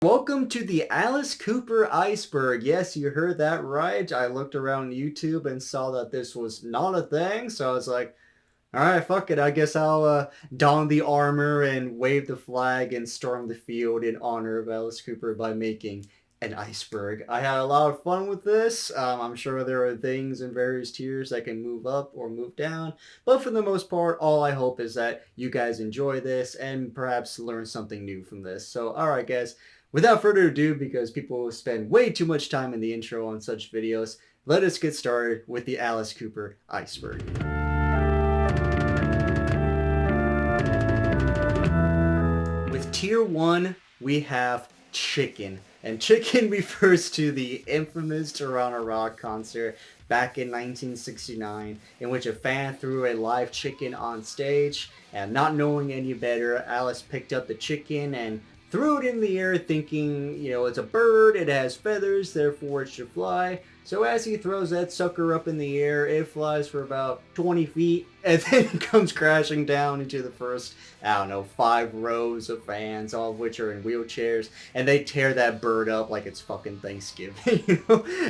Welcome to the Alice Cooper Iceberg. Yes, you heard that right. I looked around YouTube and saw that this was not a thing, so I was like, all right, fuck it. I guess I'll don the armor and wave the flag and storm the field in honor of Alice Cooper by making an iceberg. I had a lot of fun with this. I'm sure there are things in various tiers that can move up or move down, but for the most part, all I hope is that you guys enjoy this and perhaps learn something new from this. So, all right, guys, without further ado, because people spend way too much time in the intro on such videos, let us get started with the Alice Cooper iceberg. With tier 1, we have chicken. And chicken refers to the infamous Toronto Rock concert back in 1969, in which a fan threw a live chicken on stage, and not knowing any better, Alice picked up the chicken and threw it in the air thinking, it's a bird, it has feathers, therefore it should fly. So as he throws that sucker up in the air, it flies for about 20 feet and then comes crashing down into the first, 5 rows of fans, all of which are in wheelchairs, and they tear that bird up like it's fucking Thanksgiving.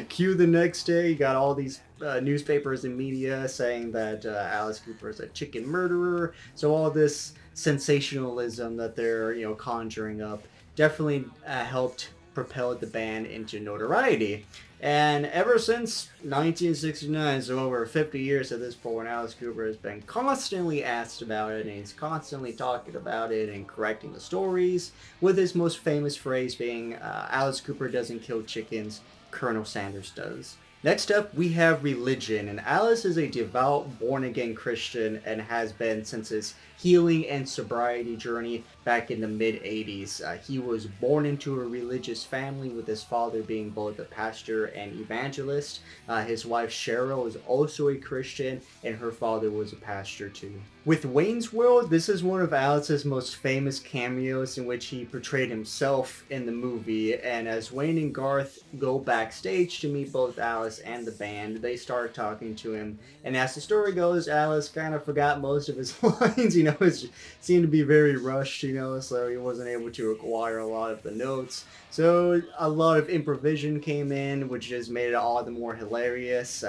Cue the next day, you got all these newspapers and media saying that Alice Cooper is a chicken murderer. So all this sensationalism that they're conjuring up definitely helped propel the band into notoriety. And ever since 1969, so over 50 years at this point, Alice Cooper has been constantly asked about it, and he's constantly talking about it and correcting the stories, with his most famous phrase being, Alice Cooper doesn't kill chickens, Colonel Sanders does. Next up, we have religion, and Alice is a devout, born-again Christian and has been since his healing and sobriety journey back in the mid-80s. He was born into a religious family, with his father being both a pastor and evangelist. His wife Cheryl is also a Christian, and her father was a pastor too. With Wayne's World, this is one of Alice's most famous cameos in which he portrayed himself in the movie, and as Wayne and Garth go backstage to meet both Alice and the band, they start talking to him, and as the story goes, Alice kind of forgot most of his lines, it seemed to be very rushed, so he wasn't able to acquire a lot of the notes. So a lot of improvisation came in, which just made it all the more hilarious.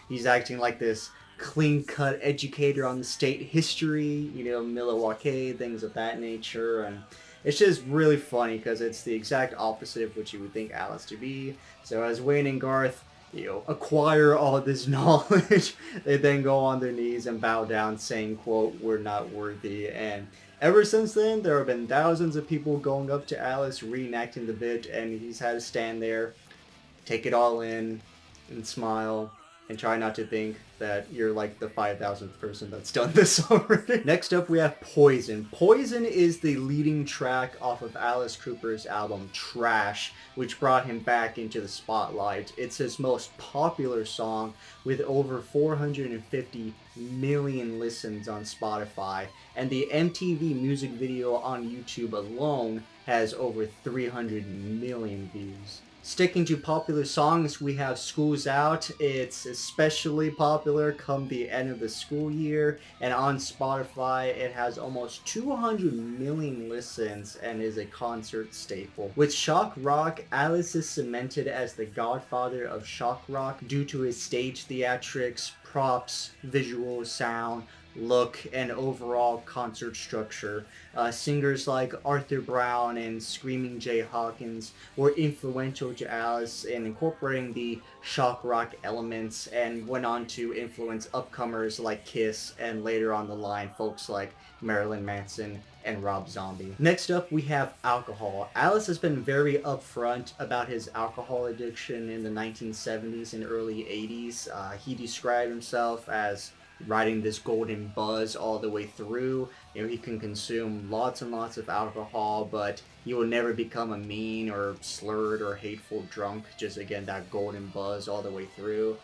He's acting like this clean-cut educator on the state history, Milwaukee, things of that nature, and it's just really funny because it's the exact opposite of what you would think Alice to be. So as Wayne and Garth, acquire all this knowledge, they then go on their knees and bow down saying, quote, "We're not worthy." And ever since then, there have been thousands of people going up to Alice, reenacting the bit, and he's had to stand there, take it all in, and smile, and try not to think that you're like the 5,000th person that's done this already. Next up, we have Poison. Poison is the leading track off of Alice Cooper's album Trash, which brought him back into the spotlight. It's his most popular song, with over 450 million listens on Spotify, and the MTV music video on YouTube alone has over 300 million views. Sticking to popular songs, we have School's Out. It's especially popular come the end of the school year, and on Spotify it has almost 200 million listens and is a concert staple. With shock rock, Alice is cemented as the godfather of shock rock due to his stage theatrics, props, visual sound, look, and overall concert structure. Singers like Arthur Brown and Screaming Jay Hawkins were influential to Alice in incorporating the shock rock elements, and went on to influence upcomers like Kiss, and later on the line folks like Marilyn Manson and Rob Zombie. Next up, we have alcohol. Alice has been very upfront about his alcohol addiction in the 1970s and early 80s. He described himself as riding this golden buzz all the way through. He can consume lots and lots of alcohol, but he will never become a mean or slurred or hateful drunk. Just again, that golden buzz all the way through.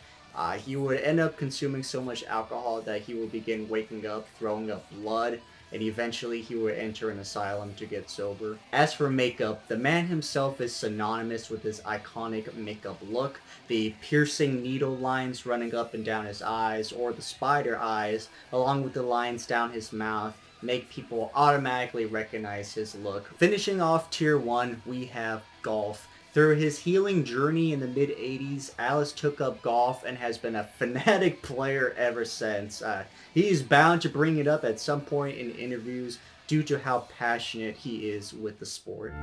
He would end up consuming so much alcohol that he would begin waking up, throwing up blood, and eventually he would enter an asylum to get sober. As for makeup, the man himself is synonymous with his iconic makeup look. The piercing needle lines running up and down his eyes, or the spider eyes, along with the lines down his mouth, make people automatically recognize his look. Finishing off tier 1, we have golf. Through his healing journey in the mid 80s, Alice took up golf and has been a fanatic player ever since. He is bound to bring it up at some point in interviews due to how passionate he is with the sport.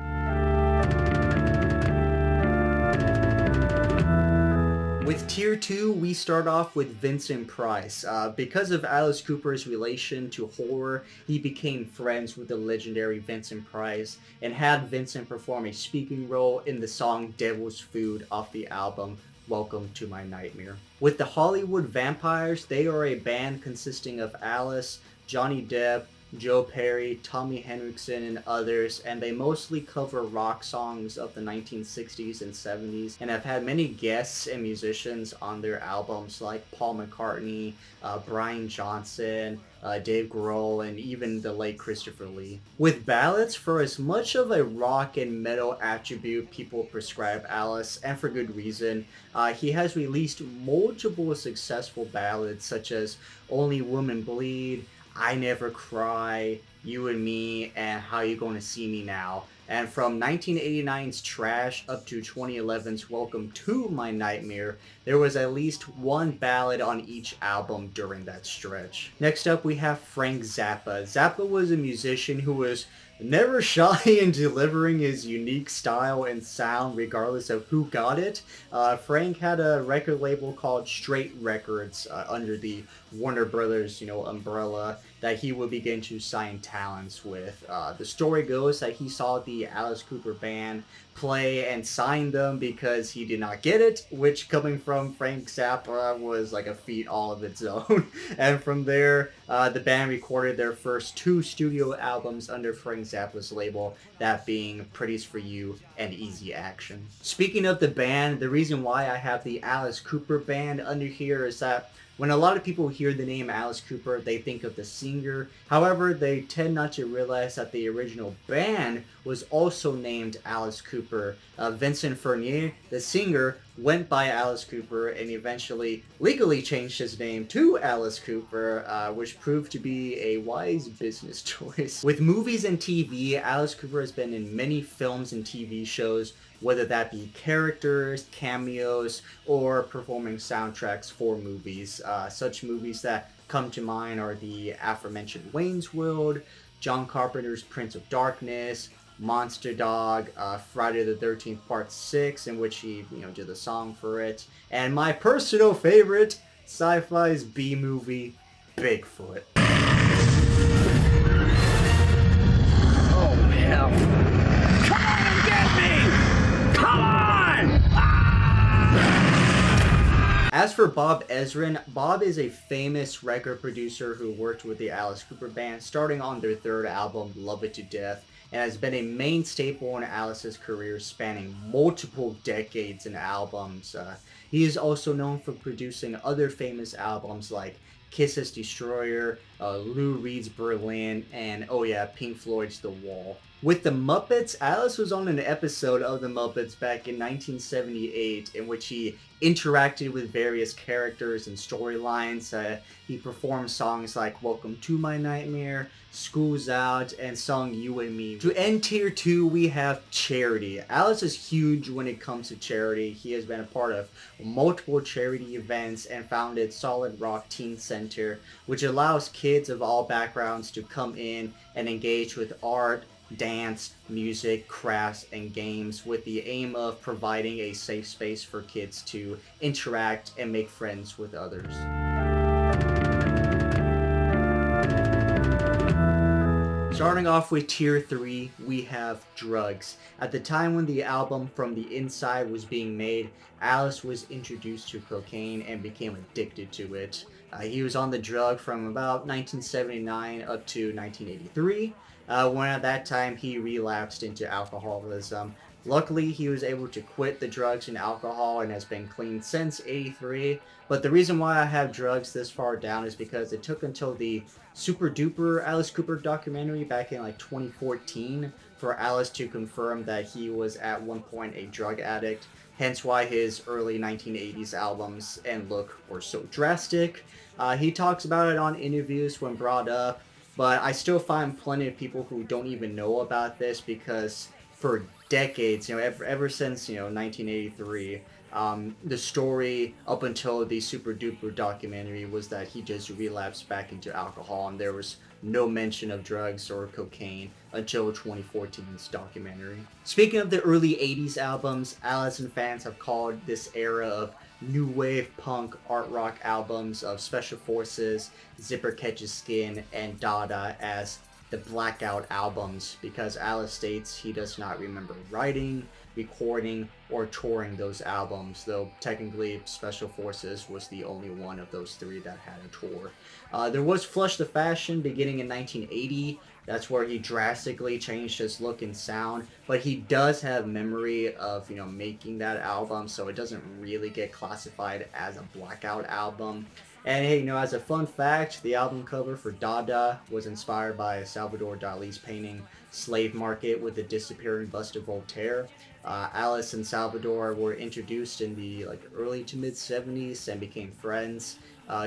With tier 2, we start off with Vincent Price. Because of Alice Cooper's relation to horror, he became friends with the legendary Vincent Price and had Vincent perform a speaking role in the song Devil's Food off the album Welcome to My Nightmare. With the Hollywood Vampires, they are a band consisting of Alice, Johnny Depp, Joe Perry, Tommy Henriksen, and others, and they mostly cover rock songs of the 1960s and 70s, and have had many guests and musicians on their albums like Paul McCartney, Brian Johnson, Dave Grohl, and even the late Christopher Lee. With ballads, for as much of a rock and metal attribute people prescribe Alice, and for good reason, he has released multiple successful ballads such as Only Women Bleed, I Never Cry, You and Me, and How You Gonna See Me Now. And from 1989's Trash up to 2011's Welcome to My Nightmare, there was at least one ballad on each album during that stretch. Next up, we have Frank Zappa. Zappa was a musician who was never shy in delivering his unique style and sound regardless of who got it. Frank had a record label called Straight Records under the Warner Brothers, umbrella that he would begin to sign talents with. The story goes that he saw the Alice Cooper band play and sign them because he did not get it, which coming from Frank Zappa was like a feat all of its own. And from there, the band recorded their first 2 studio albums under Frank Zappa's label, that being Pretty's For You and Easy Action. Speaking of the band, the reason why I have the Alice Cooper band under here is that when a lot of people hear the name Alice Cooper, they think of the singer. However, they tend not to realize that the original band was also named Alice Cooper. Vincent Fournier, the singer, went by Alice Cooper and eventually legally changed his name to Alice Cooper, which proved to be a wise business choice. With movies and TV, Alice Cooper has been in many films and TV shows, whether that be characters, cameos, or performing soundtracks for movies. Such movies that come to mind are the aforementioned Wayne's World, John Carpenter's Prince of Darkness, Monster Dog, Friday the 13th Part 6, in which he, did the song for it, and my personal favorite, Sci-Fi's B-movie, Bigfoot. Oh, hell. Come on and get me! Come on! As for Bob Ezrin, Bob is a famous record producer who worked with the Alice Cooper band starting on their 3rd album, Love It to Death, and has been a main staple in Alice's career spanning multiple decades and albums. He is also known for producing other famous albums like Kiss's Destroyer, Lou Reed's Berlin, and Pink Floyd's The Wall. With the Muppets, Alice was on an episode of the Muppets back in 1978 in which he interacted with various characters and storylines. He performed songs like Welcome to My Nightmare, School's Out, and sung You and Me. To end tier 2, we have Charity. Alice is huge when it comes to charity. He has been a part of multiple charity events and founded Solid Rock Teen Center, which allows kids of all backgrounds to come in and engage with art, dance, music, crafts, and games with the aim of providing a safe space for kids to interact and make friends with others. Starting off with tier 3, we have drugs. At the time when the album From the Inside was being made, Alice was introduced to cocaine and became addicted to it. He was on the drug from about 1979 up to 1983. When at that time he relapsed into alcoholism. Luckily, he was able to quit the drugs and alcohol and has been clean since '83. But the reason why I have drugs this far down is because it took until the Super Duper Alice Cooper documentary back in 2014 for Alice to confirm that he was at one point a drug addict. Hence why his early 1980s albums and look were so drastic. He talks about it on interviews when brought up. but I still find plenty of people who don't even know about this because for decades, ever since 1983, the story up until the Super Duper documentary was that he just relapsed back into alcohol, and there was no mention of drugs or cocaine until 2014's documentary. Speaking of the early 80s albums, Alice and fans have called this era of new wave punk art rock albums of Special Forces, Zipper Catches Skin, and Dada as the blackout albums because Alice states he does not remember writing, recording, or touring those albums, though technically Special Forces was the only one of those three that had a tour. There was Flush the Fashion beginning in 1980. That's where he drastically changed his look and sound, but he does have memory of making that album, so it doesn't really get classified as a blackout album. And hey, as a fun fact, the album cover for Dada was inspired by Salvador Dali's painting Slave Market with the disappearing bust of Voltaire. Alice and Salvador were introduced in the early to mid 70s and became friends.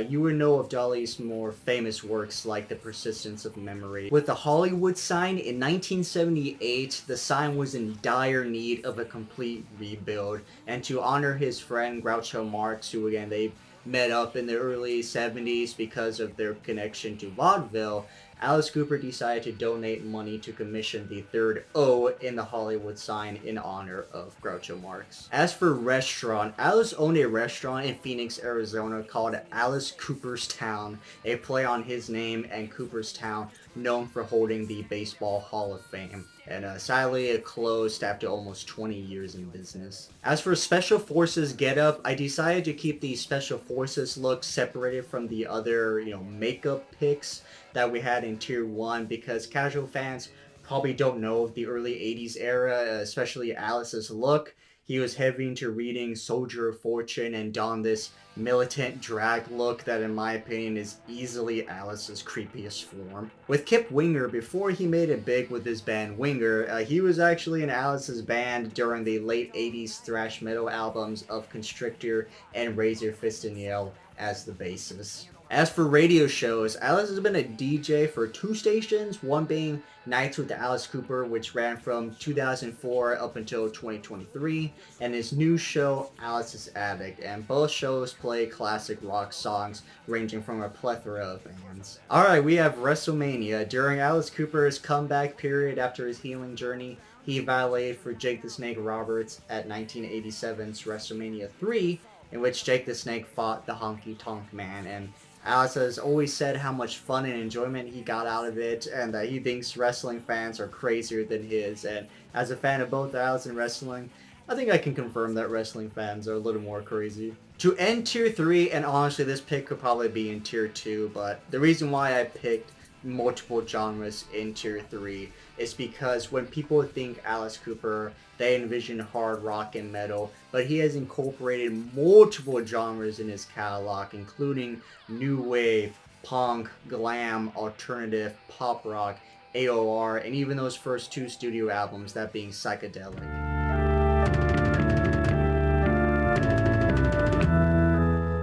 You would know of Dali's more famous works like The Persistence of Memory. With the Hollywood sign in 1978, the sign was in dire need of a complete rebuild, and to honor his friend Groucho Marx, who again they met up in the early 70s because of their connection to vaudeville, Alice Cooper decided to donate money to commission the third O in the Hollywood sign in honor of Groucho Marx. As for restaurant, Alice owned a restaurant in Phoenix, Arizona called Alice Cooperstown, a play on his name and Cooperstown, known for holding the Baseball Hall of Fame. And sadly, it closed after almost 20 years in business. As for Special Forces getup, I decided to keep the Special Forces look separated from the other, makeup pics that we had in Tier 1 because casual fans probably don't know the early 80s era, especially Alice's look. He was heavy into reading Soldier of Fortune and donned this militant drag look that in my opinion is easily Alice's creepiest form. With Kip Winger, before he made it big with his band Winger, he was actually in Alice's band during the late 80s thrash metal albums of Constrictor and Razor Fist and Yell as the bassist. As for radio shows, Alice has been a DJ for two stations, one being Nights with Alice Cooper, which ran from 2004 up until 2023, and his new show, Alice's Attic, and both shows play classic rock songs ranging from a plethora of bands. Alright, we have WrestleMania. During Alice Cooper's comeback period after his healing journey, he validated for Jake the Snake Roberts at 1987's WrestleMania 3, in which Jake the Snake fought the Honky Tonk Man, and Alice has always said how much fun and enjoyment he got out of it, and that he thinks wrestling fans are crazier than his. And as a fan of both Alice and wrestling, I think I can confirm that wrestling fans are a little more crazy. To end Tier 3, and honestly this pick could probably be in Tier 2, but the reason why I picked multiple genres in Tier 3 is because when people think Alice Cooper, they envision hard rock and metal, but he has incorporated multiple genres in his catalog, including new wave, punk, glam, alternative, pop rock, AOR, and even those first two studio albums, that being psychedelic.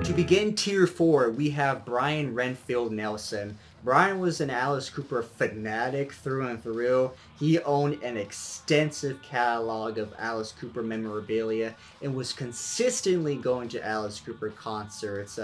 To begin Tier 4, we have Brian Renfield Nelson. Brian was an Alice Cooper fanatic through and through. He owned an extensive catalog of Alice Cooper memorabilia and was consistently going to Alice Cooper concerts.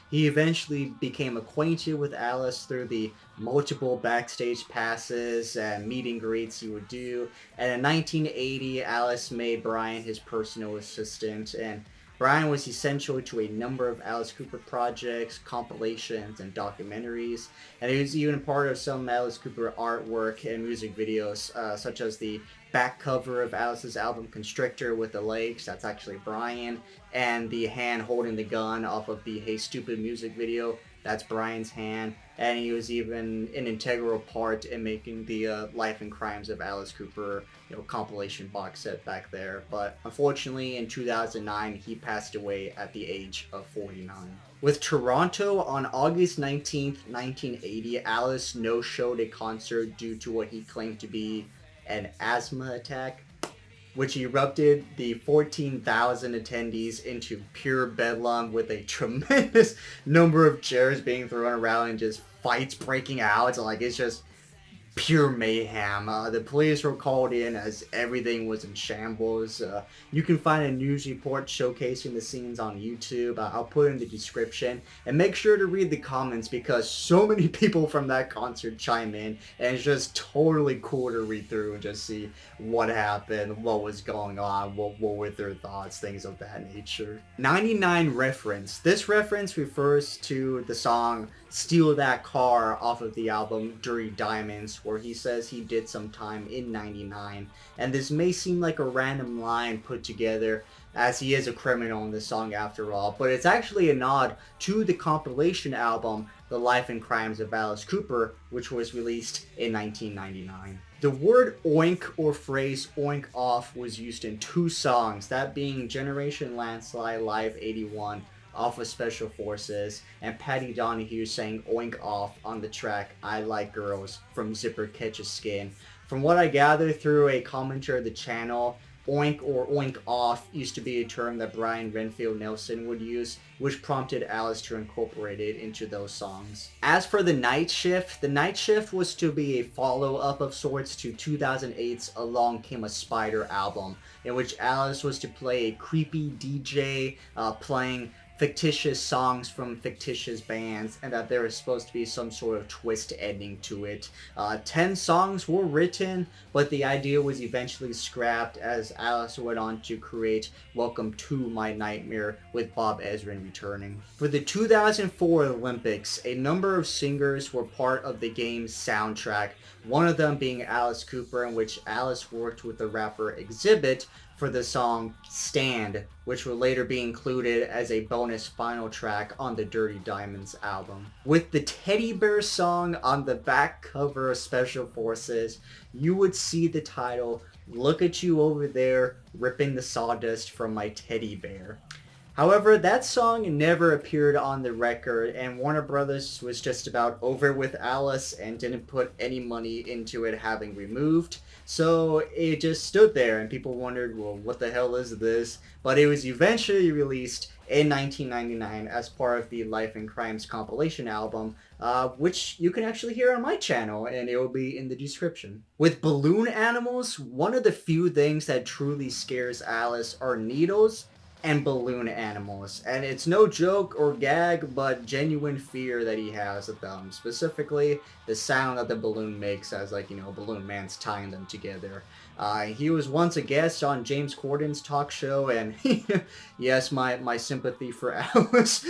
He eventually became acquainted with Alice through the multiple backstage passes and meet and greets he would do. And in 1980, Alice made Brian his personal assistant, and Brian was essential to a number of Alice Cooper projects, compilations, and documentaries, and he was even part of some Alice Cooper artwork and music videos, such as the back cover of Alice's album Constrictor with the legs, that's actually Brian, and the hand holding the gun off of the Hey Stupid music video, that's Brian's hand, and he was even an integral part in making the Life and Crimes of Alice Cooper compilation box set back there. But unfortunately in 2009 he passed away at the age of 49. With Toronto, on August 19th, 1980, Alice no-showed a concert due to what he claimed to be an asthma attack, which erupted the 14,000 attendees into pure bedlam with a tremendous number of chairs being thrown around and just fights breaking out. Like, it's just pure mayhem. The police were called in as everything was in shambles. You can find a news report showcasing the scenes on YouTube. I'll put it in the description. And make sure to read the comments because so many people from that concert chime in. And it's just totally cool to read through and just see what happened, what was going on, what were their thoughts, things of that nature. 99 reference. This reference refers to the song Steal That Car off of the album Dirty Diamonds, where he says he did some time in 99, and this may seem like a random line put together as he is a criminal in the song after all, but it's actually a nod to the compilation album The Life and Crimes of Alice Cooper, which was released in 1999. The word oink or phrase oink off was used in 2 songs, that being Generation Landslide Live 81 off of Special Forces, and Patty Donahue saying oink off on the track I Like Girls from Zipper Catches Skin. From what I gather through a commentary of the channel, oink or oink off used to be a term that Brian Renfield Nelson would use, which prompted Alice to incorporate it into those songs. As for the Night Shift was to be a follow-up of sorts to 2008's Along Came a Spider album, in which Alice was to play a creepy DJ playing fictitious songs from fictitious bands, and that there was supposed to be some sort of twist ending to it. 10 songs were written, but the idea was eventually scrapped as Alice went on to create Welcome to My Nightmare with Bob Ezrin returning. For the 2004 Olympics, a number of singers were part of the game's soundtrack, one of them being Alice Cooper, in which Alice worked with the rapper Exhibit for the song Stand, which will later be included as a bonus final track on the Dirty Diamonds album. With the teddy bear song on the back cover of Special Forces, you would see the title, Look at You Over There, Ripping the Sawdust from My Teddy Bear. However, that song never appeared on the record, and Warner Brothers was just about over with Alice and didn't put any money into it having removed. So it just stood there, and people wondered, well, what the hell is this? But it was eventually released in 1999 as part of the Life and Crimes compilation album, which you can actually hear on my channel, and it will be in the description. With balloon animals, one of the few things that truly scares Alice are needles and balloon animals, and it's no joke or gag, but genuine fear that he has of them, specifically the sound that the balloon makes as, like, you know, a balloon man's tying them together. He was once a guest on James Corden's talk show, and yes, my sympathy for Alice,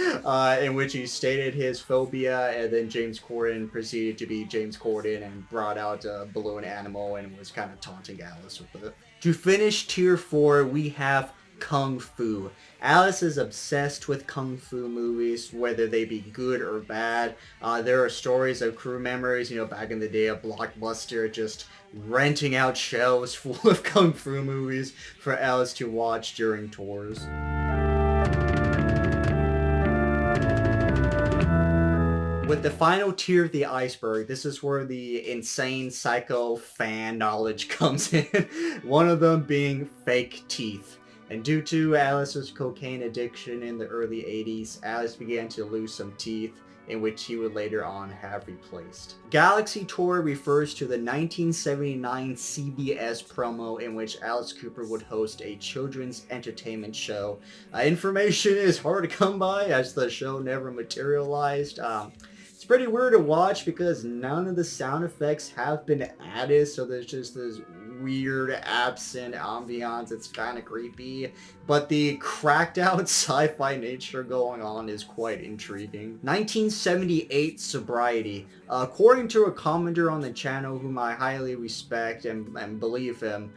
in which he stated his phobia, and then James Corden proceeded to be James Corden and brought out a balloon animal and was kind of taunting Alice with it. To finish tier 4, we have Kung Fu. Alice is obsessed with Kung Fu movies, whether they be good or bad. There are stories of crew members, you know, back in the day of Blockbuster, just renting out shelves full of Kung Fu movies for Alice to watch during tours. With the final tier of the iceberg, this is where the insane psycho fan knowledge comes in. One of them being fake teeth. And due to Alice's cocaine addiction in the early 80s, Alice began to lose some teeth, in which he would later on have replaced. Galaxy Tour refers to the 1979 CBS promo in which Alice Cooper would host a children's entertainment show. Information is hard to come by as the show never materialized. It's pretty weird to watch because none of the sound effects have been added, so there's just this weird absent ambiance. It's kind of creepy, but the cracked out sci-fi nature going on is quite intriguing. 1978 sobriety. According to a commenter on the channel whom I highly respect and believe him,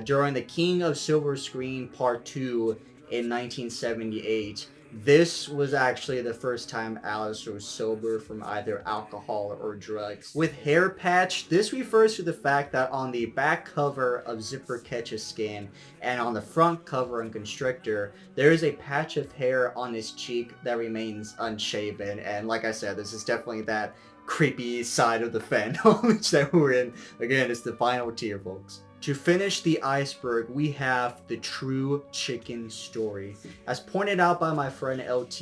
during the King of Silver Screen Part 2 in 1978, this was actually the first time Alice was sober from either alcohol or drugs. With hair patch, this refers to the fact that on the back cover of Zipper Catches Skin and on the front cover in Constrictor, there is a patch of hair on his cheek that remains unshaven. And like I said, this is definitely that creepy side of the fan knowledge that we're in. Again, it's the final tier, folks. To finish the iceberg, we have the true chicken story. As pointed out by my friend LT,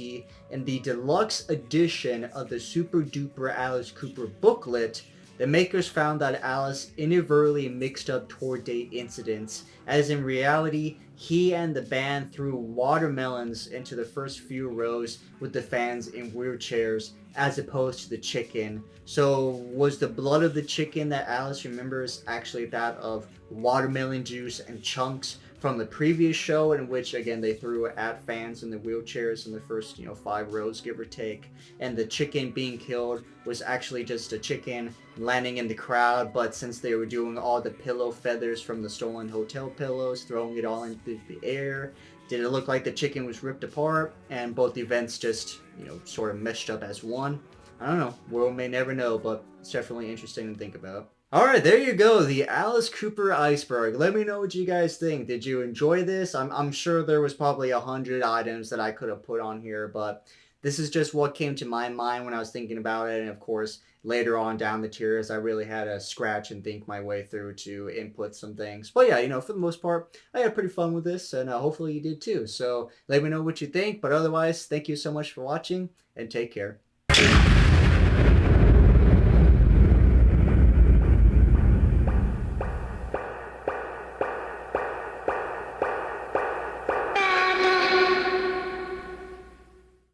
in the deluxe edition of the Super Duper Alice Cooper booklet, the makers found that Alice inadvertently mixed up tour date incidents, as in reality, he and the band threw watermelons into the first few rows with the fans in wheelchairs, as opposed to the chicken. So was the blood of the chicken that Alice remembers actually that of watermelon juice and chunks from the previous show, in which again they threw at fans in the wheelchairs in the first 5 rows, give or take, and the chicken being killed was actually just a chicken landing in the crowd, but since they were doing all the pillow feathers from the stolen hotel pillows, throwing it all into the air, did it look like the chicken was ripped apart and both events just sort of meshed up as one? I don't know. World may never know, but it's definitely interesting to think about. Alright, there you go, the Alice Cooper Iceberg. Let me know what you guys think. Did you enjoy this? I'm sure there was probably 100 items that I could have put on here, but this is just what came to my mind when I was thinking about it, and of course, later on down the tiers, I really had to scratch and think my way through to input some things. But yeah, for the most part, I had pretty fun with this, and hopefully you did too. So let me know what you think, but otherwise, thank you so much for watching, and take care.